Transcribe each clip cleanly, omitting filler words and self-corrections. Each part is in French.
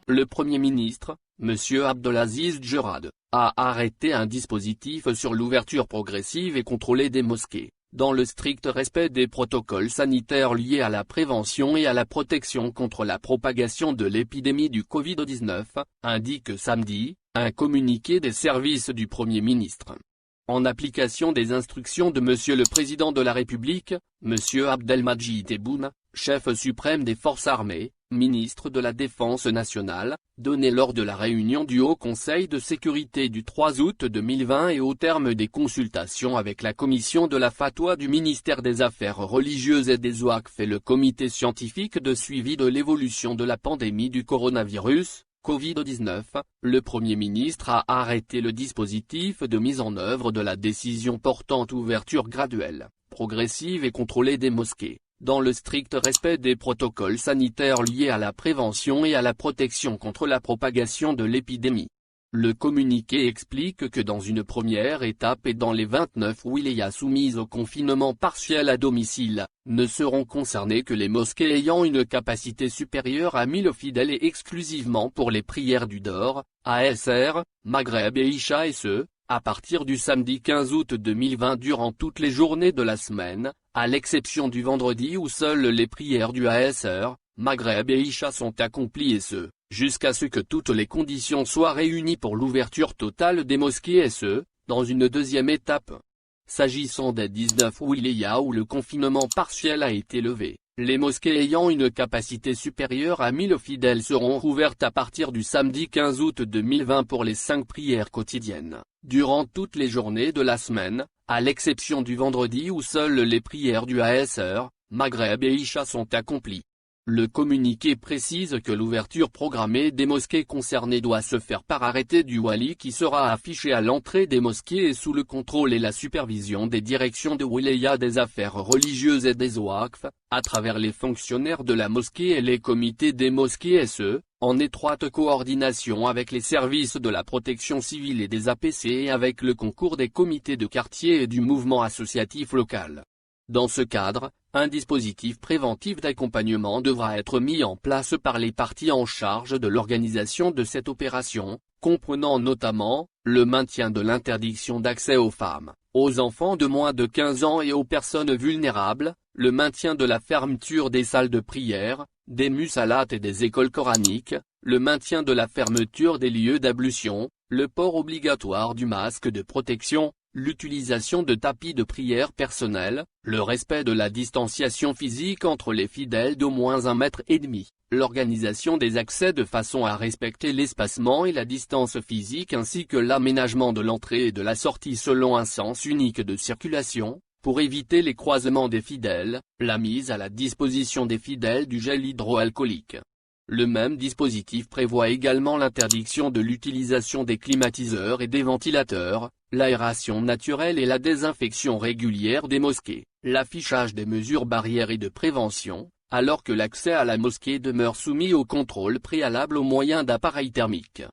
Le Premier ministre, M. Abdelaziz Djerad, a arrêté un dispositif sur l'ouverture progressive et contrôlée des mosquées, dans le strict respect des protocoles sanitaires liés à la prévention et à la protection contre la propagation de l'épidémie du Covid-19, indique samedi, un communiqué des services du Premier ministre. En application des instructions de Monsieur le Président de la République, M. Abdelmadjid Tebboune, chef suprême des forces armées, ministre de la Défense nationale, donné lors de la réunion du Haut Conseil de sécurité du 3 août 2020 et au terme des consultations avec la commission de la fatwa du ministère des Affaires religieuses et des Ouaqf et le comité scientifique de suivi de l'évolution de la pandémie du coronavirus, Covid-19, le Premier ministre a arrêté le dispositif de mise en œuvre de la décision portant ouverture graduelle, progressive et contrôlée des mosquées, dans le strict respect des protocoles sanitaires liés à la prévention et à la protection contre la propagation de l'épidémie. Le communiqué explique que dans une première étape et dans les 29 wilayas soumises au confinement partiel à domicile, ne seront concernés que les mosquées ayant une capacité supérieure à 1000 fidèles et exclusivement pour les prières du Dor, ASR, Maghreb et Isha et ce, à partir du samedi 15 août 2020 durant toutes les journées de la semaine, à l'exception du vendredi où seules les prières du ASR, Maghreb et Isha sont accomplies et ce, jusqu'à ce que toutes les conditions soient réunies pour l'ouverture totale des mosquées et ce, dans une deuxième étape. S'agissant des 19 wilayas où le confinement partiel a été levé, les mosquées ayant une capacité supérieure à 1000 fidèles seront ouvertes à partir du samedi 15 août 2020 pour les 5 prières quotidiennes, durant toutes les journées de la semaine, à l'exception du vendredi où seules les prières du ASR, Maghreb et Isha sont accomplies. Le communiqué précise que l'ouverture programmée des mosquées concernées doit se faire par arrêté du wali qui sera affiché à l'entrée des mosquées et sous le contrôle et la supervision des directions de wilaya des affaires religieuses et des Ouaqf, à travers les fonctionnaires de la mosquée et les comités des mosquées et ce, en étroite coordination avec les services de la protection civile et des APC et avec le concours des comités de quartier et du mouvement associatif local. Dans ce cadre, un dispositif préventif d'accompagnement devra être mis en place par les parties en charge de l'organisation de cette opération, comprenant notamment, le maintien de l'interdiction d'accès aux femmes, aux enfants de moins de 15 ans et aux personnes vulnérables, le maintien de la fermeture des salles de prière, des musalates et des écoles coraniques, le maintien de la fermeture des lieux d'ablution, le port obligatoire du masque de protection, l'utilisation de tapis de prière personnels, le respect de la distanciation physique entre les fidèles d'au moins 1,5 mètre, l'organisation des accès de façon à respecter l'espacement et la distance physique ainsi que l'aménagement de l'entrée et de la sortie selon un sens unique de circulation, pour éviter les croisements des fidèles, la mise à la disposition des fidèles du gel hydroalcoolique. Le même dispositif prévoit également l'interdiction de l'utilisation des climatiseurs et des ventilateurs, l'aération naturelle et la désinfection régulière des mosquées, l'affichage des mesures barrières et de prévention, alors que l'accès à la mosquée demeure soumis au contrôle préalable au moyen d'appareils thermiques.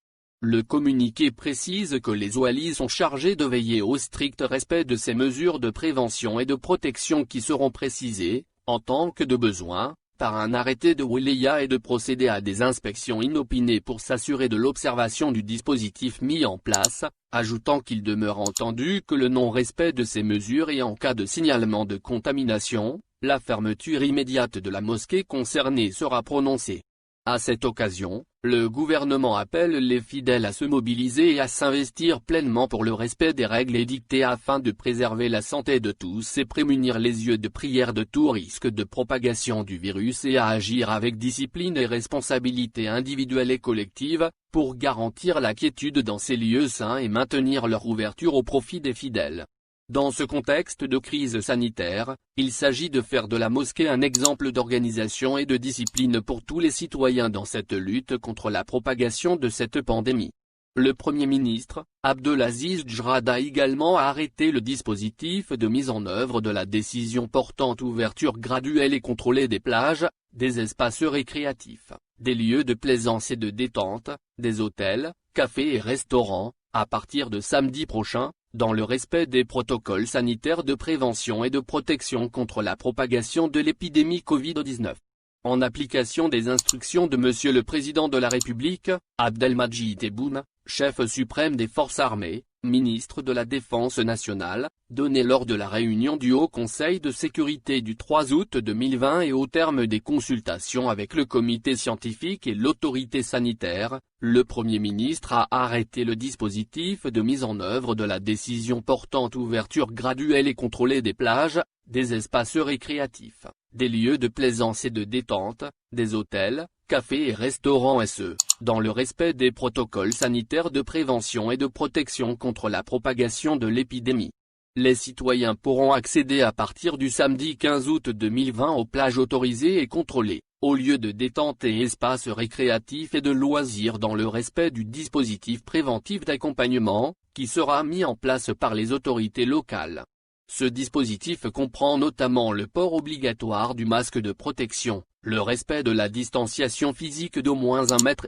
Le communiqué précise que les oualis sont chargés de veiller au strict respect de ces mesures de prévention et de protection qui seront précisées, en tant que de besoin, par un arrêté de wilaya et de procéder à des inspections inopinées pour s'assurer de l'observation du dispositif mis en place, ajoutant qu'il demeure entendu que le non-respect de ces mesures et en cas de signalement de contamination, la fermeture immédiate de la mosquée concernée sera prononcée. À cette occasion, le gouvernement appelle les fidèles à se mobiliser et à s'investir pleinement pour le respect des règles édictées afin de préserver la santé de tous et prémunir les lieux de prière de tout risque de propagation du virus et à agir avec discipline et responsabilité individuelle et collective, pour garantir la quiétude dans ces lieux saints et maintenir leur ouverture au profit des fidèles. Dans ce contexte de crise sanitaire, il s'agit de faire de la mosquée un exemple d'organisation et de discipline pour tous les citoyens dans cette lutte contre la propagation de cette pandémie. Le Premier ministre, Abdelaziz Djerad a également arrêté le dispositif de mise en œuvre de la décision portant ouverture graduelle et contrôlée des plages, des espaces récréatifs, des lieux de plaisance et de détente, des hôtels, cafés et restaurants, à partir de samedi prochain, dans le respect des protocoles sanitaires de prévention et de protection contre la propagation de l'épidémie Covid-19. En application des instructions de Monsieur le Président de la République, Abdelmadjid Tebboune, chef suprême des forces armées, ministre de la Défense nationale, donné lors de la réunion du Haut Conseil de sécurité du 3 août 2020 et au terme des consultations avec le comité scientifique et l'autorité sanitaire, le Premier ministre a arrêté le dispositif de mise en œuvre de la décision portant ouverture graduelle et contrôlée des plages, des espaces récréatifs, des lieux de plaisance et de détente, des hôtels, cafés et restaurants et ce, dans le respect des protocoles sanitaires de prévention et de protection contre la propagation de l'épidémie. Les citoyens pourront accéder à partir du samedi 15 août 2020 aux plages autorisées et contrôlées, aux lieux de détente et espaces récréatifs et de loisirs dans le respect du dispositif préventif d'accompagnement, qui sera mis en place par les autorités locales. Ce dispositif comprend notamment le port obligatoire du masque de protection, le respect de la distanciation physique d'au moins 1,5 mètre,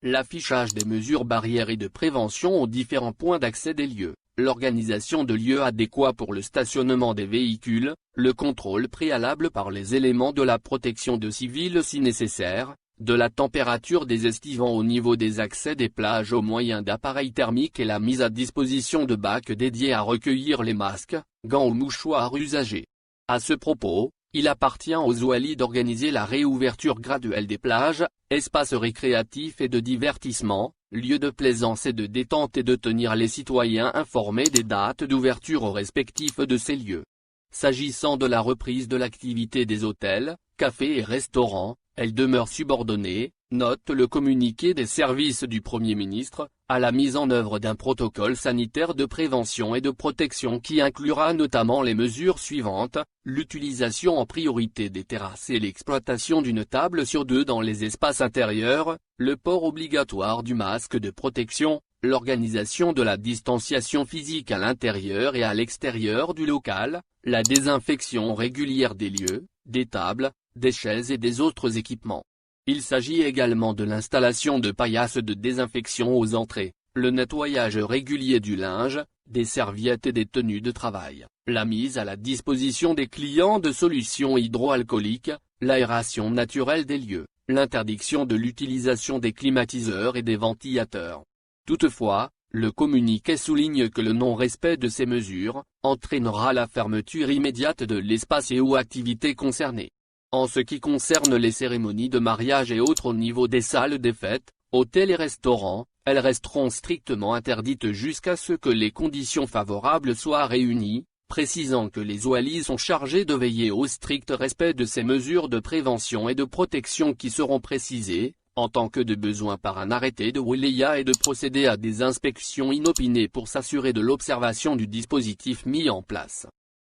l'affichage des mesures barrières et de prévention aux différents points d'accès des lieux, l'organisation de lieux adéquats pour le stationnement des véhicules, le contrôle préalable par les éléments de la protection de civils si nécessaire, de la température des estivants au niveau des accès des plages au moyen d'appareils thermiques et la mise à disposition de bacs dédiés à recueillir les masques, gants ou mouchoirs usagés. À ce propos, il appartient aux oualis d'organiser la réouverture graduelle des plages, espaces récréatifs et de divertissement, lieux de plaisance et de détente et de tenir les citoyens informés des dates d'ouverture respectives de ces lieux. S'agissant de la reprise de l'activité des hôtels, cafés et restaurants, elle demeure subordonnée, note le communiqué des services du Premier ministre, à la mise en œuvre d'un protocole sanitaire de prévention et de protection qui inclura notamment les mesures suivantes, l'utilisation en priorité des terrasses et l'exploitation d'une table sur deux dans les espaces intérieurs, le port obligatoire du masque de protection, l'organisation de la distanciation physique à l'intérieur et à l'extérieur du local, la désinfection régulière des lieux, des tables, des chaises et des autres équipements. Il s'agit également de l'installation de paillasses de désinfection aux entrées, le nettoyage régulier du linge, des serviettes et des tenues de travail, la mise à la disposition des clients de solutions hydroalcooliques, l'aération naturelle des lieux, l'interdiction de l'utilisation des climatiseurs et des ventilateurs. Toutefois, le communiqué souligne que le non-respect de ces mesures entraînera la fermeture immédiate de l'espace et ou activités concernées. En ce qui concerne les cérémonies de mariage et autres au niveau des salles des fêtes, hôtels et restaurants, elles resteront strictement interdites jusqu'à ce que les conditions favorables soient réunies, précisant que les oualis sont chargés de veiller au strict respect de ces mesures de prévention et de protection qui seront précisées, en tant que de besoin par un arrêté de wilaya et de procéder à des inspections inopinées pour s'assurer de l'observation du dispositif mis en place.